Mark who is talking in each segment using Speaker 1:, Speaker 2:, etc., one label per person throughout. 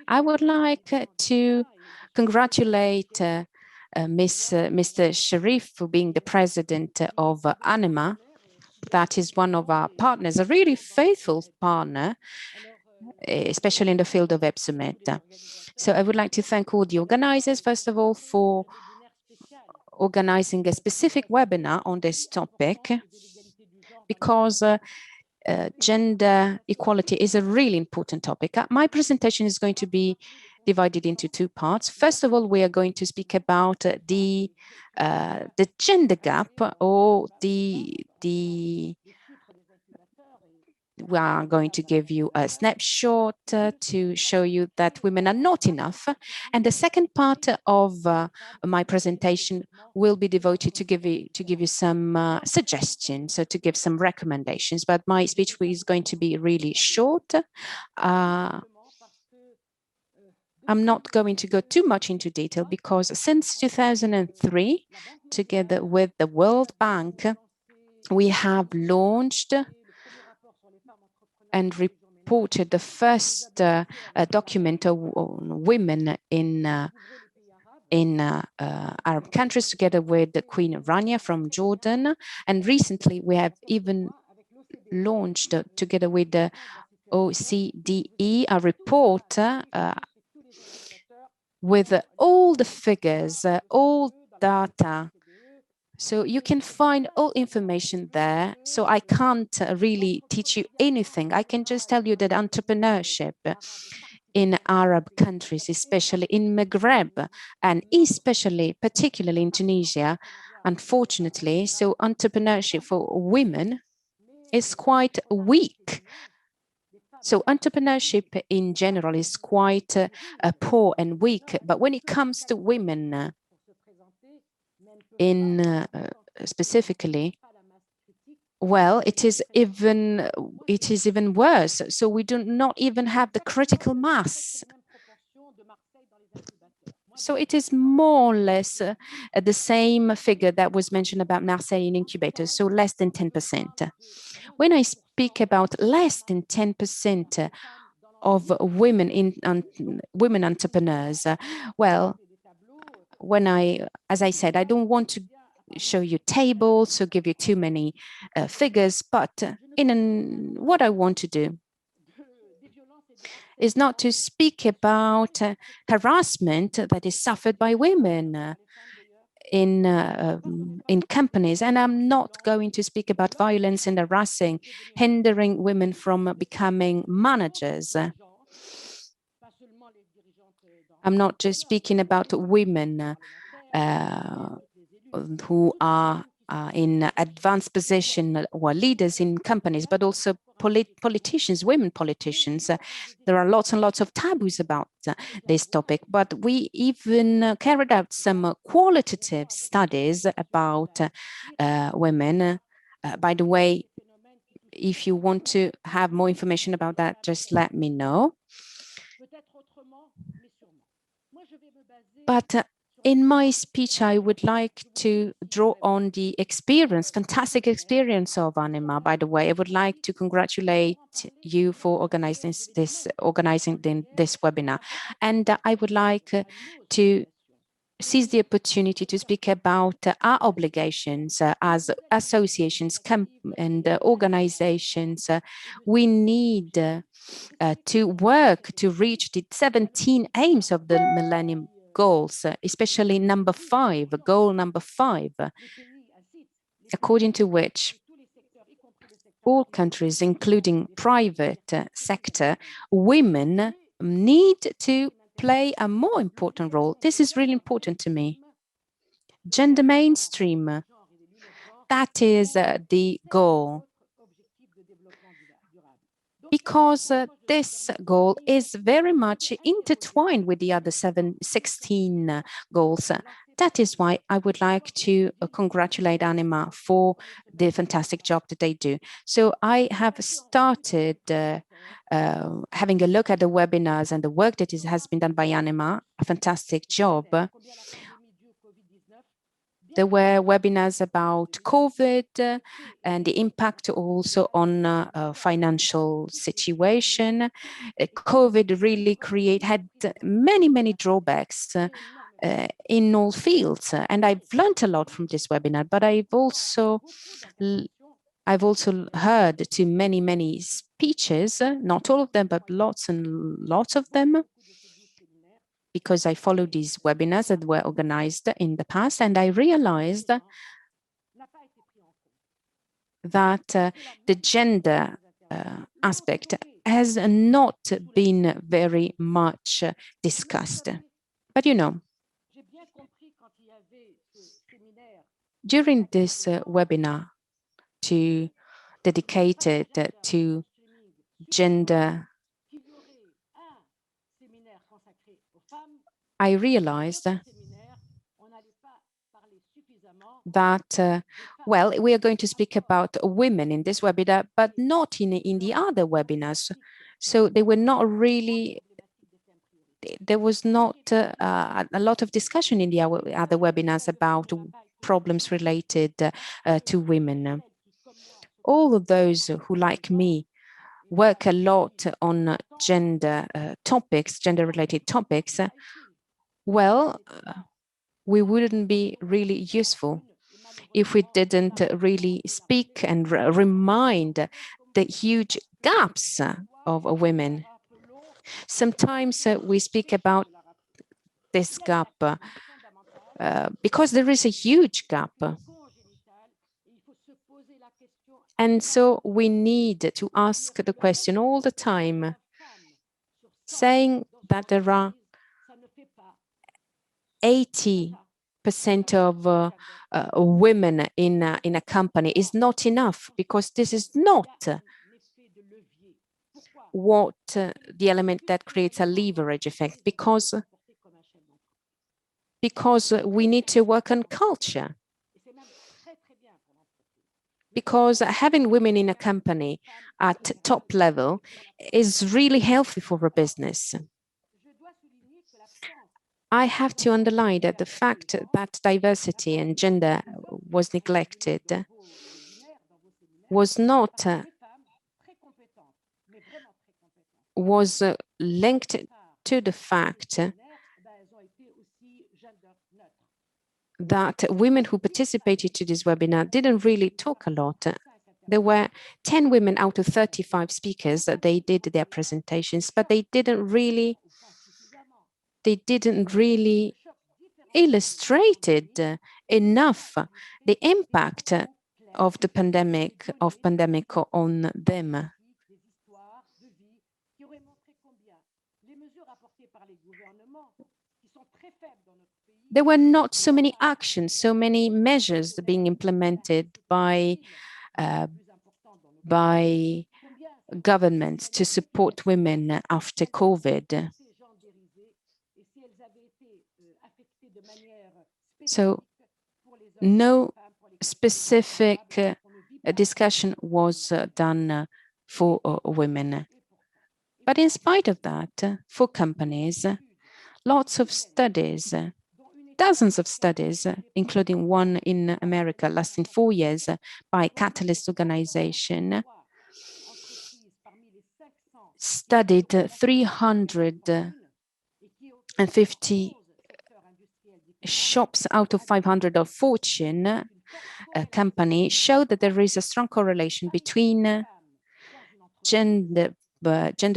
Speaker 1: I would like to congratulate Mr. Sharif for being the president of ANIMA. That is one of our partners, a really faithful partner, especially in the field of EBSOMED. So I would like to thank all the organizers, first of all, for organizing a specific webinar on this topic, because gender equality is a really important topic. My presentation is going to be divided into two parts. First of all, we are going to speak about the gender gap, or we are going to give you a snapshot to show you that women are not enough. And the second part of my presentation will be devoted to give you some suggestions, so to give some recommendations. But my speech is going to be really short. I'm not going to go too much into detail, because since 2003, together with the World Bank, we have launched and reported the first document on women in Arab countries, together with the Queen Rania from Jordan. And recently, we have even launched, together with the OCDE, a report with all the figures, all data. So you can find all information there. So I can't really teach you anything. I can just tell you that entrepreneurship in Arab countries, especially in Maghreb, and particularly in Tunisia, unfortunately, so entrepreneurship for women is quite weak. So entrepreneurship in general is quite poor and weak. But when it comes to women specifically, well, it is even worse. So we do not even have the critical mass. So it is more or less the same figure that was mentioned about Marseille in incubators, so less than 10%. When I speak about less than 10% of women women entrepreneurs, well, as I said, I don't want to show you tables or give you too many figures, but what I want to do is not to speak about harassment that is suffered by women in companies. And I'm not going to speak about violence and harassing, hindering women from becoming managers. I'm not just speaking about women who are in advanced position or leaders in companies, but also politicians, women politicians. There are lots and lots of taboos about this topic, but we even carried out some qualitative studies about women. By the way, if you want to have more information about that, just let me know. But in my speech, I would like to draw on the fantastic experience of ANIMA. By the way, I would like to congratulate you for organizing this webinar. And I would like to seize the opportunity to speak about our obligations as associations and organizations. We need to work to reach the 17 aims of the Millennium Goals, especially goal number 5, according to which all countries, including private sector, women need to play a more important role. This is really important to me. Gender mainstream, that is the goal. Because this goal is very much intertwined with the other 16 goals. That is why I would like to congratulate ANIMA for the fantastic job that they do. So I have started having a look at the webinars and the work that has been done by ANIMA, a fantastic job. There were webinars about COVID and the impact also on financial situation. COVID really had many drawbacks in all fields. And I've learned a lot from this webinar, but I've also heard to many speeches, not all of them, but lots and lots of them, because I followed these webinars that were organized in the past, and I realized that the gender aspect has not been very much discussed. But you know, during this webinar dedicated to gender, I realized that, well, we are going to speak about women in this webinar, but not in the other webinars. So they were not really, there was not a lot of discussion in the other webinars about problems related to women. All of those who, like me, work a lot on gender topics, gender-related topics, well, we wouldn't be really useful if we didn't really speak and remind the huge gaps of women. Sometimes we speak about this gap because there is a huge gap. And so we need to ask the question all the time, saying that there are 80% of women in a company is not enough, because this is not what the element that creates a leverage effect, because we need to work on culture. Because having women in a company at top level is really healthy for a business. I have to underline that the fact that diversity and gender was neglected was not was linked to the fact that women who participated to this webinar didn't really talk a lot. There were 10 women out of 35 speakers that they did their presentations, but they didn't really illustrated enough the impact of the pandemic on them. There were not so many actions, so many measures being implemented by governments to support women after COVID. So no specific discussion was done for women. But in spite of that, for companies, lots of studies, dozens of studies, including one in America lasting 4 years by Catalyst organization, studied 350 shops out of 500 of Fortune company, showed that there is a strong correlation between gender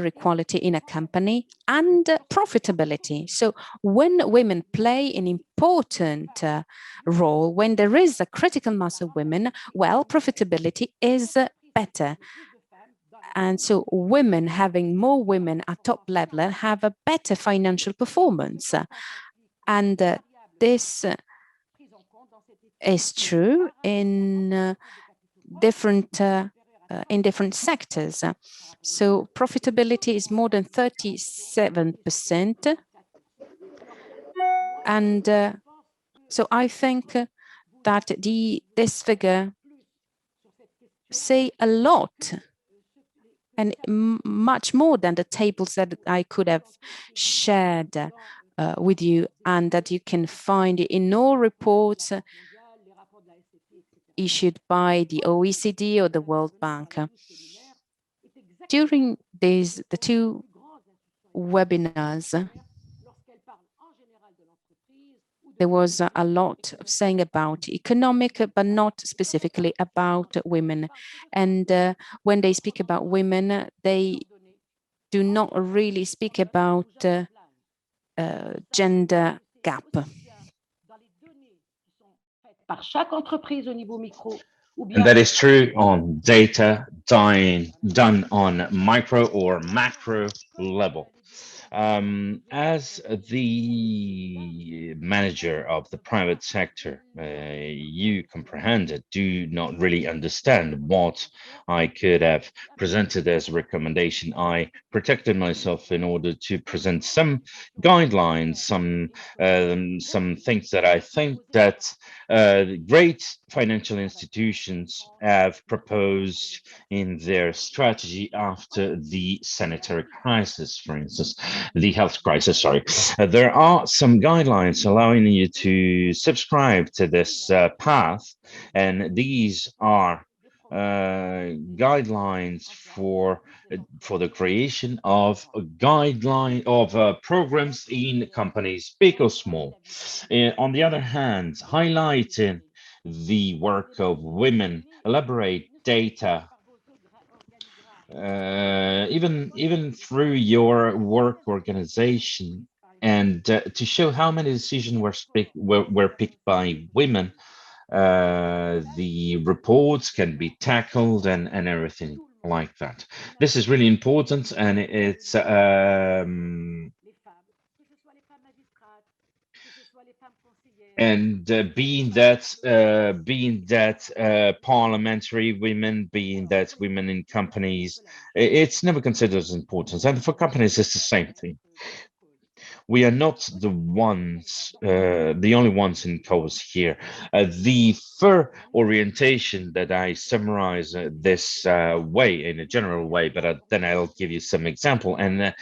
Speaker 1: equality in a company and profitability. So when women play an important role, when there is a critical mass of women, well, profitability is better. And so women, having more women at top level, have a better financial performance. And this is true in different sectors. So profitability is more than 37%. And so I think that this figure say a lot, and much more than the tables that I could have shared with you, and that you can find in all reports issued by the OECD or the World Bank. During the two webinars, there was a lot of saying about economic, but not specifically about women. And when they speak about women, they do not really speak about gender gap.
Speaker 2: And that is true on data done on micro or macro level. As the manager of the private sector, you comprehended, do not really understand what I could have presented as a recommendation. I protected myself in order to present some guidelines, some things that I think that great financial institutions have proposed in their strategy after the sanitary crisis, for instance, the health crisis, sorry. There are some guidelines allowing you to subscribe to this path, and these are guidelines for the creation of a guideline of programs in companies big or small. On the other hand, highlighting the work of women, elaborate data, even through your work organization, and to show how many decisions were picked by women. The reports can be tackled and everything like that. This is really important, and it's and being that parliamentary women, being that women in companies, it's never considered as important. And for companies, it's the same thing. We are not the only ones in COAS here. The fur orientation that I summarize this way, in a general way, but then I'll give you some example. And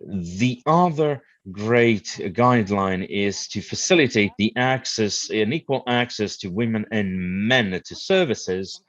Speaker 2: the other great guideline is to facilitate the access, an equal access to women and men to services.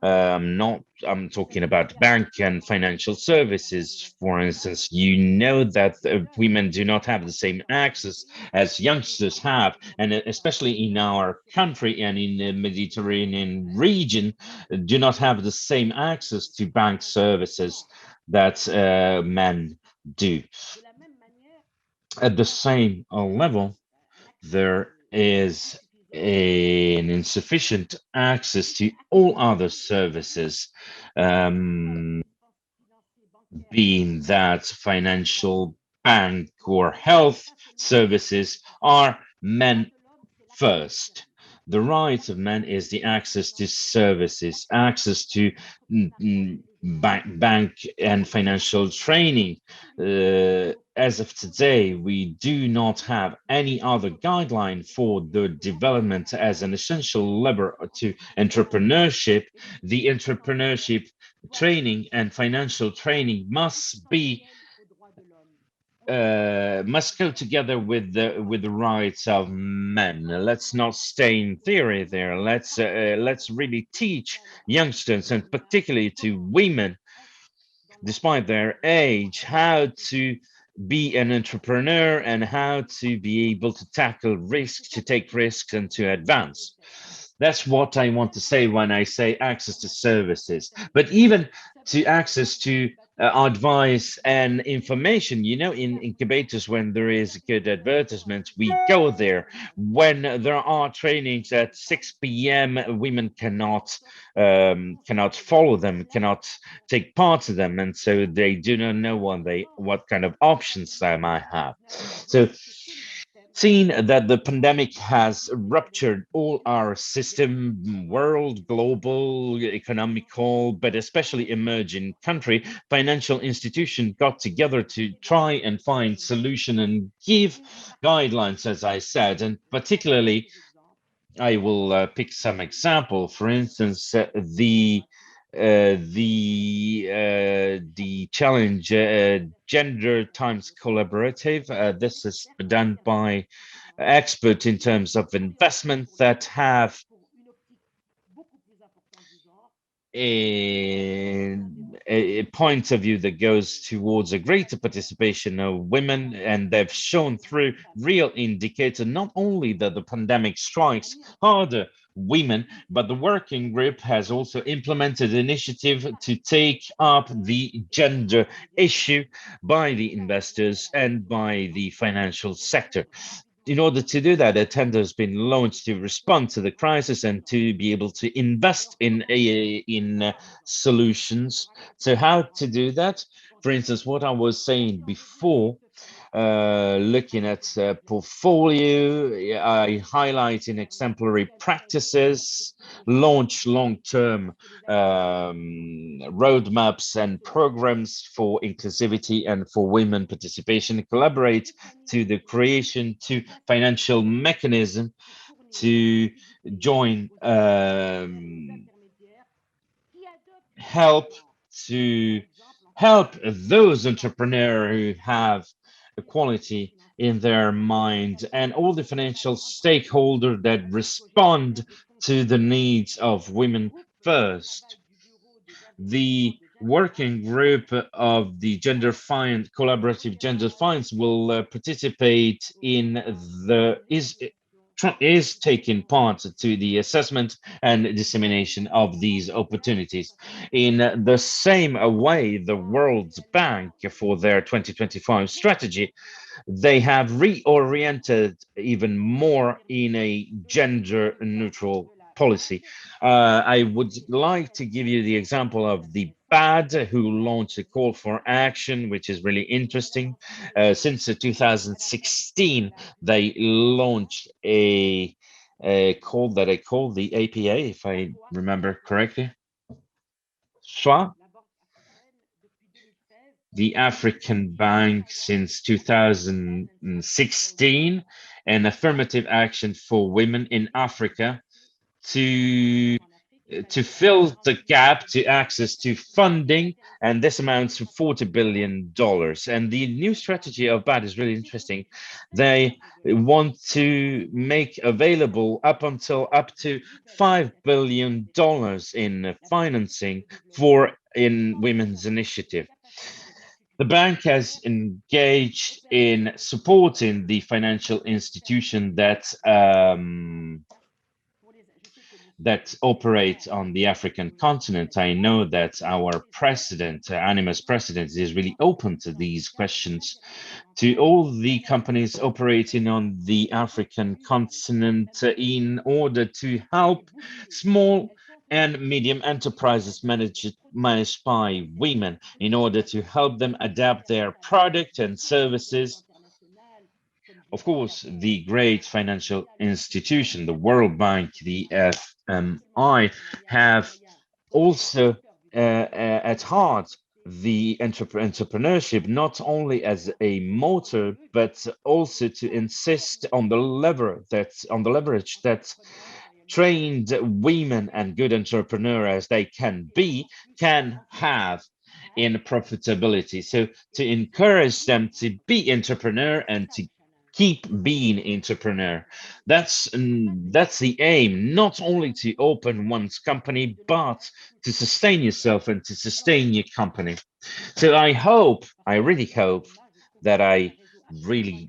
Speaker 2: I'm talking about bank and financial services, for instance. You know that women do not have the same access as youngsters have, and especially in our country and in the Mediterranean region, do not have the same access to bank services that men do. At the same level, there is an insufficient access to all other services, um, being that financial, bank, or health services are men first. The right of men is the access to services, access to bank and financial training. As of today, we do not have any other guideline for the development as an essential lever to entrepreneurship. The entrepreneurship training and financial training must go together with the rights of men. Let's not stay in theory there. Let's really teach youngsters, and particularly to women, despite their age, how to be an entrepreneur and how to be able to tackle risks, to take risks, and to advance. That's what I want to say when I say access to services, but even to access to advice and information. You know, in incubators, when there is a good advertisement, we go there. When there are trainings at 6 p.m., women cannot follow them, cannot take part of them, and so they do not know what kind of options they might have. So, seeing that the pandemic has ruptured all our system, world, global, economical, but especially emerging country, financial institutions got together to try and find solution and give guidelines, as I said, and particularly I will pick some example. For instance, the challenge gender times collaborative. This is done by experts in terms of investment that have a point of view that goes towards a greater participation of women, and they've shown through real indicator not only that the pandemic strikes harder women, but the working group has also implemented initiative to take up the gender issue by the investors and by the financial sector. In order to do that, a tender has been launched to respond to the crisis and to be able to invest in solutions. So how to do that? For instance, what I was saying before, looking at portfolio, I highlight in exemplary practices, launch long-term roadmaps and programs for inclusivity and for women participation, collaborate to the creation to financial mechanism to join help to help those entrepreneurs who have equality in their mind and all the financial stakeholders that respond to the needs of women first. The working group of the collaborative gender finance will participate in the is taking part to the assessment and dissemination of these opportunities. In the same way, the World Bank, for their 2025 strategy, they have reoriented even more in a gender neutral policy. I would like to give you the example of the BAD, who launched a call for action, which is really interesting. Since 2016, they launched a call that I call the APA, if I remember correctly. SWA, the African Bank since 2016, an affirmative action for women in Africa to fill the gap to access to funding, and this amounts to $40 billion. And the new strategy of BAD is really interesting. They want to make available up to $5 billion in financing for in women's initiative. The bank has engaged in supporting the financial institution that operate on the African continent. I know that our president, ANIMA's president, is really open to these questions. To all the companies operating on the African continent in order to help small and medium enterprises managed by women in order to help them adapt their product and services. Of course, the great financial institution, the World Bank, the FMI, have also at heart the entrepreneurship, not only as a motor, but also to insist on the leverage that trained women and good entrepreneur as they can be can have in profitability. So to encourage them to be entrepreneur and to keep being entrepreneur. That's the aim, not only to open one's company, but to sustain yourself and to sustain your company. So I really hope that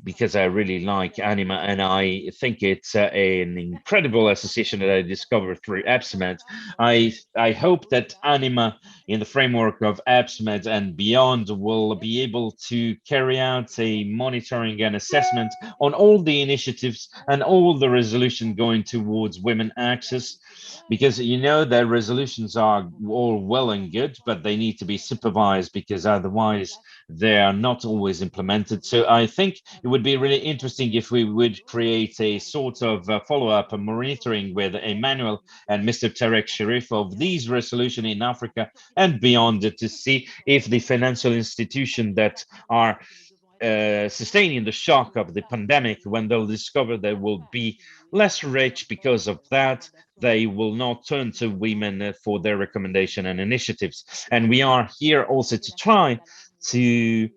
Speaker 2: because I really like Anima and I think it's an incredible association that I discovered through EBSOMED. I hope that Anima, in the framework of EBSOMED and beyond, will be able to carry out a monitoring and assessment on all the initiatives and all the resolution going towards women access, because you know that resolutions are all well and good, but they need to be supervised because otherwise they are not always implemented. So I think it would be really interesting if we would create a sort of follow-up and monitoring with Emmanuel and Mr. Tarek Sharif of these resolutions in Africa and beyond to see if the financial institutions that are sustaining the shock of the pandemic, when they'll discover they will be less rich because of that, they will not turn to women for their recommendation and initiatives. And we are here also to try to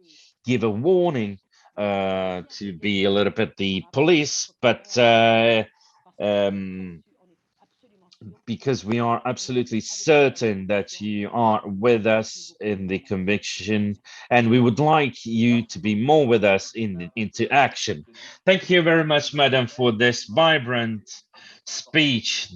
Speaker 2: give a warning, to be a little bit the police, but um, because we are absolutely certain that you are with us in the conviction, and we would like you to be more with us into action. Thank you very much, madam, for this vibrant speech